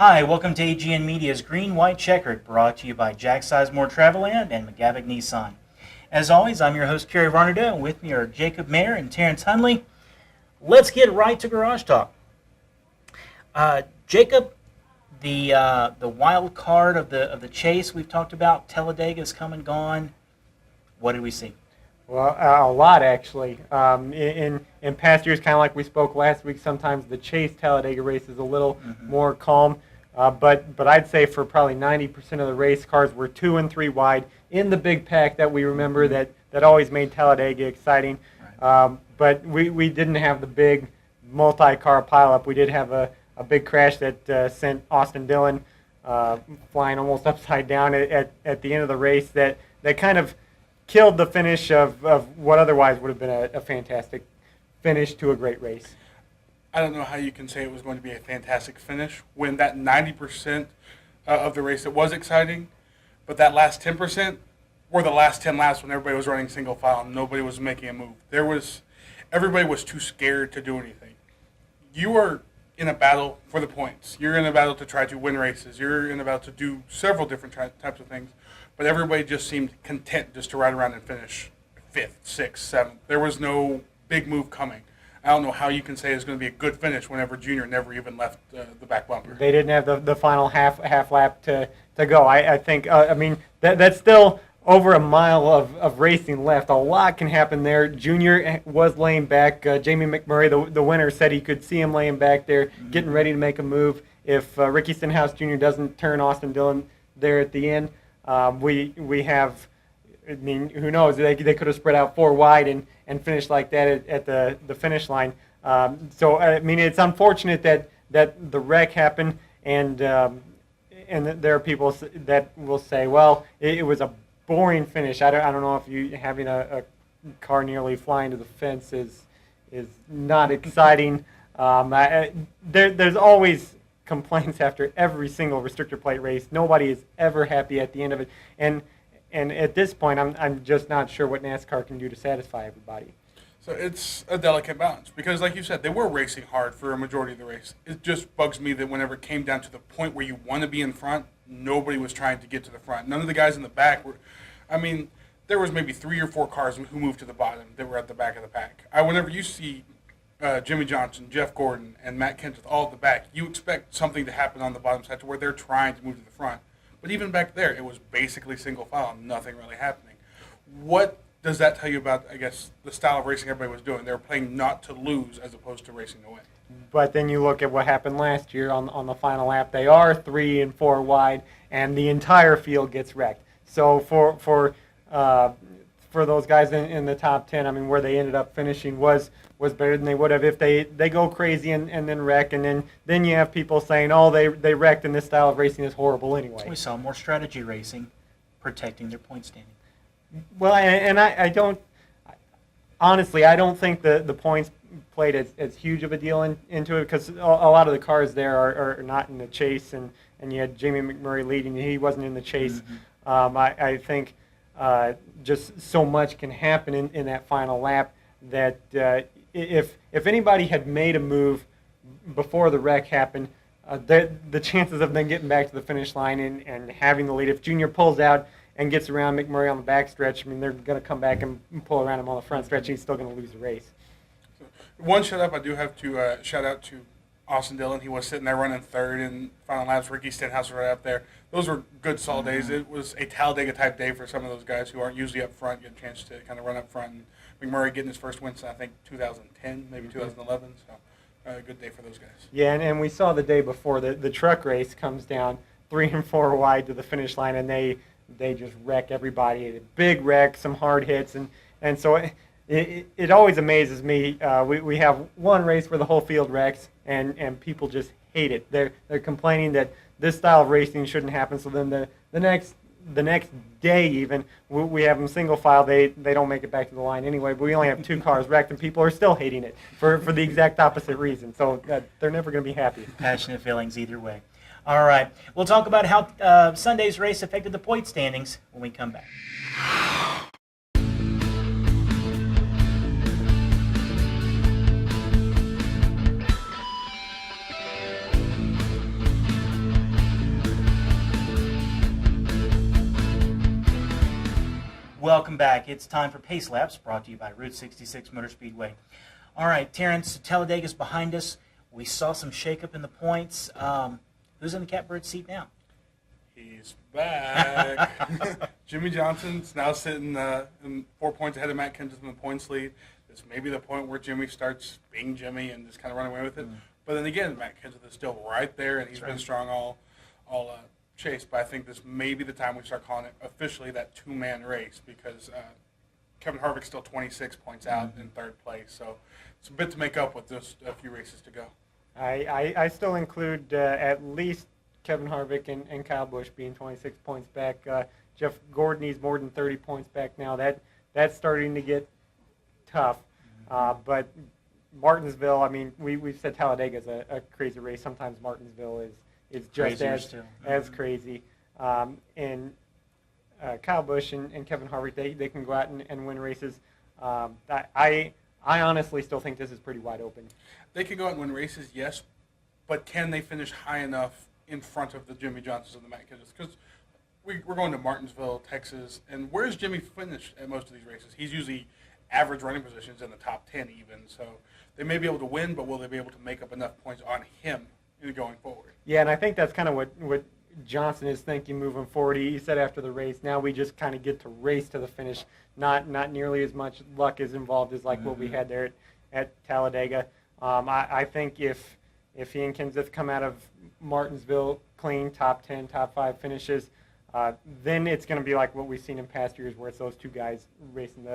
Hi, welcome to AGN Media's Green, White, Checkered, brought to you by Jack Sizemore Travelland and McGavick Nissan. As always, I'm your host, Kerry Varnado, and with me are Jacob Mayer and Terrence Hunley. Let's get right to Garage Talk. Jacob, the wild card of the chase we've talked about, Talladaga's come and gone. What did we see? Well, a lot actually. In past years, kind of like we spoke last week, sometimes the Chase Talladega race is a little more calm. But I'd say for probably 90% of the race, cars were 2 and 3 wide in the big pack that we remember that always made Talladega exciting. Right. But we didn't have the big multi-car pileup. We did have a big crash that sent Austin Dillon flying almost upside down at the end of the race. That kind of killed the finish of what otherwise would have been a fantastic finish to a great race. I don't know how you can say it was going to be a fantastic finish when that 90% of the race, it was exciting, but that last 10% were the last 10 laps when everybody was running single file and nobody was making a move. Everybody was too scared to do anything. You are in a battle for the points. You're in a battle to try to win races. You're in a battle to do several different types of things. But everybody just seemed content just to ride around and finish 5th, 6th, 7th. There was no big move coming. I don't know how you can say it's going to be a good finish whenever Junior never even left the back bumper. They didn't have the final half lap to go. I think, that's still over a mile of racing left. A lot can happen there. Junior was laying back. Jamie McMurray, the winner, said he could see him laying back there, getting ready to make a move. If Ricky Stenhouse Jr. doesn't turn Austin Dillon there at the end, we have, who knows? They could have spread out 4 wide and finished like that at the finish line. It's unfortunate that the wreck happened, and there are people that will say, well, it was a boring finish. I don't know if you having a car nearly flying to the fence is not exciting. There's always complaints after every single restrictor plate race. Nobody is ever happy at the end of it, and at this point, I'm just not sure what NASCAR can do to satisfy everybody. So it's a delicate balance because, like you said, they were racing hard for a majority of the race. It just bugs me that whenever it came down to the point where you want to be in front, nobody was trying to get to the front. None of the guys in the back were. There was maybe 3 or 4 cars who moved to the bottom that were at the back of the pack. Whenever you see Jimmy Johnson, Jeff Gordon, and Matt Kenseth all at the back, you expect something to happen on the bottom side to where they're trying to move to the front. But even back there, it was basically single file, nothing really happening. What does that tell you about, I guess, the style of racing everybody was doing? They were playing not to lose as opposed to racing to win. But then you look at what happened last year on the final lap. They are 3 and 4 wide, and the entire field gets wrecked. So for those guys in the top 10, where they ended up finishing was better than they would have if they go crazy and then wreck, and then you have people saying, oh, they wrecked and this style of racing is horrible anyway. So we saw more strategy racing, protecting their point standing. Well, I don't, honestly, I don't think the points played as huge of a deal into it, because a lot of the cars there are not in the chase, and you had Jamie McMurray leading, he wasn't in the chase. I think just so much can happen in that final lap that if anybody had made a move before the wreck happened, the chances of them getting back to the finish line and having the lead, if Junior pulls out and gets around McMurray on the back stretch, they're going to come back and pull around him on the front stretch, and he's still going to lose the race. So, one shout-out I do have to shout out to Austin Dillon. He was sitting there running 3rd in final laps. Ricky Stenhouse was right up there. Those were good, solid days. It was a Talladega-type day for some of those guys who aren't usually up front, get a chance to kind of run up front. And McMurray getting his first win since, I think, 2010, maybe 2011. So good day for those guys. Yeah, and we saw the day before the truck race comes down 3 and 4 wide to the finish line, and they just wreck everybody. A big wreck, some hard hits, and so it always amazes me. We have one race where the whole field wrecks, and people just hate it. They're complaining that this style of racing shouldn't happen. So then the next day even we have them single file. They don't make it back to the line anyway. But we only have 2 cars wrecked, and people are still hating it for the exact opposite reason. So they're never going to be happy. Passionate feelings either way. All right. We'll talk about how Sunday's race affected the point standings when we come back. Welcome back. It's time for Pace Laps, brought to you by Route 66 Motor Speedway. All right, Terrence, Talladega's behind us. We saw some shakeup in the points. Who's in the catbird seat now? He's back. Jimmy Johnson's now sitting 4 points ahead of Matt Kenseth in the points lead. This may be the point where Jimmy starts being Jimmy and just kind of run away with it. But then again, Matt Kenseth is still right there, and he's been strong all chase. But I think this may be the time we start calling it officially that two-man race, because Kevin Harvick's still 26 points out in third place. So it's a bit to make up with just a few races to go. I still include at least Kevin Harvick and Kyle Busch being 26 points back. Jeff Gordon, he's more than 30 points back now. That's starting to get tough. But Martinsville, I mean, we've said Talladega is a crazy race. Sometimes Martinsville is just as crazy. And Kyle Busch and Kevin Harvick, they can go out and win races. I honestly still think this is pretty wide open. They can go out and win races, yes, but can they finish high enough in front of the Jimmy Johnsons and the Matt Kenseths? Because we're going to Martinsville, Texas, and where's Jimmy finished at most of these races? He's usually average running positions in the top 10 even, so they may be able to win, but will they be able to make up enough points on him going forward? Yeah, and I think that's kind of what Johnson is thinking moving forward. He said after the race, now we just kind of get to race to the finish. Not nearly as much luck is involved as like what we had there at Talladega. I think if he and Kenseth come out of Martinsville clean, top 10, top 5 finishes, then it's going to be like what we've seen in past years, where it's those two guys racing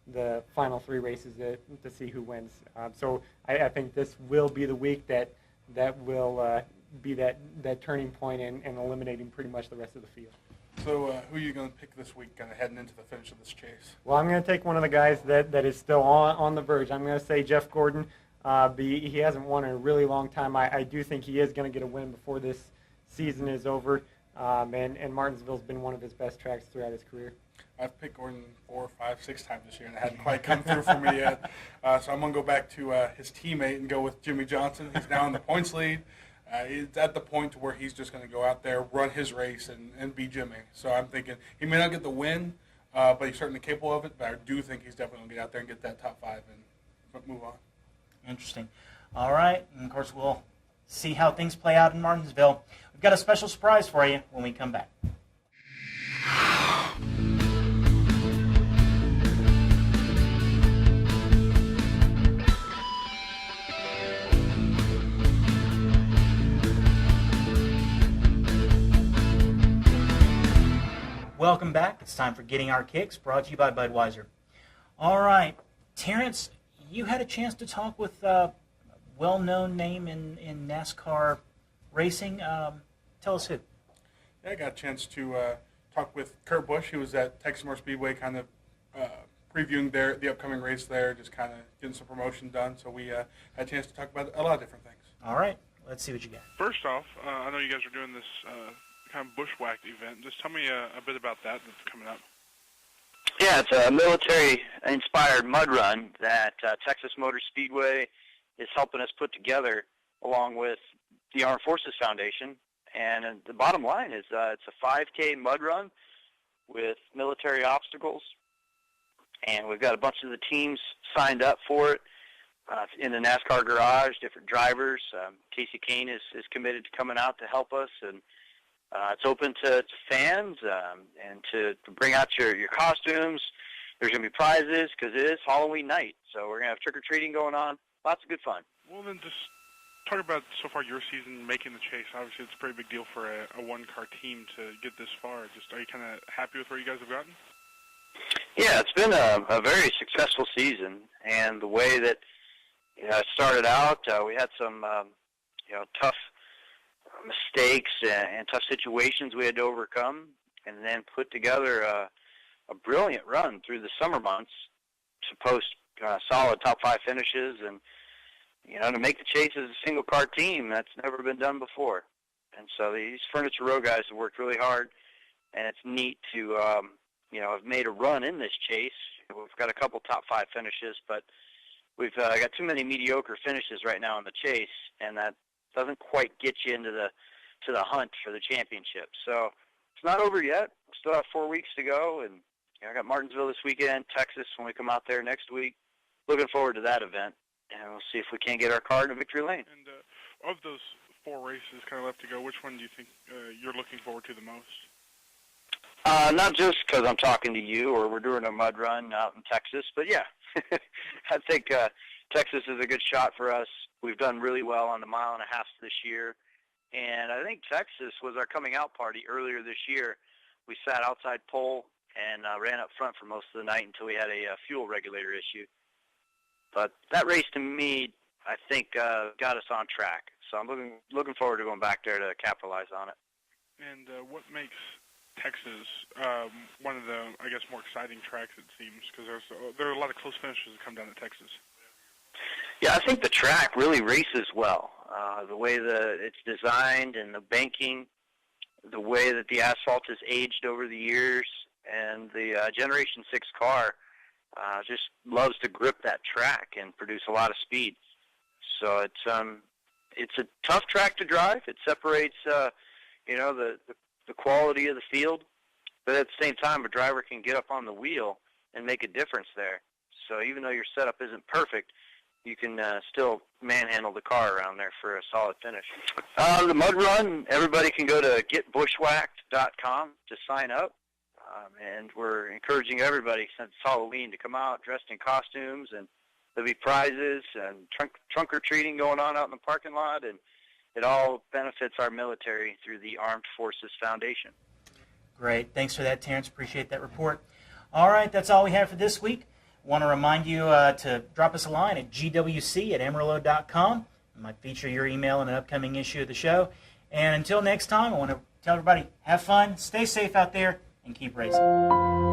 the final 3 races to see who wins. So I think this will be the week that will be that turning point and eliminating pretty much the rest of the field. So who are you going to pick this week kind of heading into the finish of this chase? Well, I'm going to take one of the guys that is still on the verge. I'm going to say Jeff Gordon. He hasn't won in a really long time. I do think he is going to get a win before this season is over. And Martinsville's been one of his best tracks throughout his career. I've picked Gordon 4, 5, 6 times this year, and it hadn't quite come through for me yet. So I'm going to go back to his teammate and go with Jimmy Johnson. He's now in the points lead. He's at the point where he's just going to go out there, run his race, and be Jimmy. So I'm thinking he may not get the win, but he's certainly capable of it. But I do think he's definitely going to get out there and get that top 5 and move on. Interesting. All right, and of course we'll see how things play out in Martinsville. We've got a special surprise for you when we come back. Welcome back. It's time for Getting Our Kicks, brought to you by Budweiser. All right, Terrence, you had a chance to talk with a well-known name in NASCAR racing. Tell us who. Yeah, I got a chance to talk with Kurt Busch. He was at Texas Motor Speedway kind of previewing the upcoming race there, just kind of getting some promotion done. So we had a chance to talk about a lot of different things. All right, let's see what you got. First off, I know you guys are doing this kind of bushwhacked event. Just tell me a bit about that that's coming up. Yeah, it's a military-inspired mud run that Texas Motor Speedway is helping us put together along with the Armed Forces Foundation. And the bottom line is it's a 5K mud run with military obstacles. And we've got a bunch of the teams signed up for it in the NASCAR garage, different drivers. Casey Kane is committed to coming out to help us. And it's open to fans and to bring out your costumes. There's going to be prizes because it is Halloween night. So we're going to have trick-or-treating going on. Lots of good fun. Well, then just talk about so far your season making the chase. Obviously, it's a pretty big deal for a one-car team to get this far. Just are you kind of happy with where you guys have gotten? Yeah, it's been a very successful season. And the way that it started out, we had some tough mistakes and tough situations we had to overcome, and then put together a brilliant run through the summer months to post solid top 5 finishes, and to make the chase as a single car team. That's never been done before. And so these Furniture Row guys have worked really hard, and it's neat to have made a run in this chase. We've got a couple top 5 finishes, but we've got too many mediocre finishes right now in the chase, and that doesn't quite get you into the hunt for the championship. So it's not over yet. We still have 4 weeks to go, and I got Martinsville this weekend, Texas when we come out there next week. Looking forward to that event, and we'll see if we can't get our car into victory lane. And of those 4 races kind of left to go, which one do you think you're looking forward to the most? Not just because I'm talking to you or we're doing a mud run out in Texas, but yeah, I think Texas is a good shot for us. We've done really well on the 1.5 miles this year, and I think Texas was our coming out party earlier this year. We sat outside pole and ran up front for most of the night until we had a fuel regulator issue. But that race, to me, I think got us on track. So I'm looking forward to going back there to capitalize on it. And what makes Texas one of the, I guess, more exciting tracks, it seems, because there are a lot of close finishes that come down to Texas. Yeah, I think the track really races well. The way that it's designed and the banking, the way that the asphalt has aged over the years, and the Generation 6 car just loves to grip that track and produce a lot of speed. So it's a tough track to drive. It separates, the quality of the field, but at the same time, a driver can get up on the wheel and make a difference there. So even though your setup isn't perfect, you can still manhandle the car around there for a solid finish. The mud run, everybody can go to getbushwhacked.com to sign up. And we're encouraging everybody, since it's Halloween, to come out dressed in costumes, and there'll be prizes and trunk or treating going on out in the parking lot, and it all benefits our military through the Armed Forces Foundation. Great. Thanks for that, Terrence. Appreciate that report. All right, that's all we have for this week. Want to remind you to drop us a line at gwc@amarillo.com. I might feature your email in an upcoming issue of the show. And until next time, I want to tell everybody, have fun, stay safe out there, and keep racing.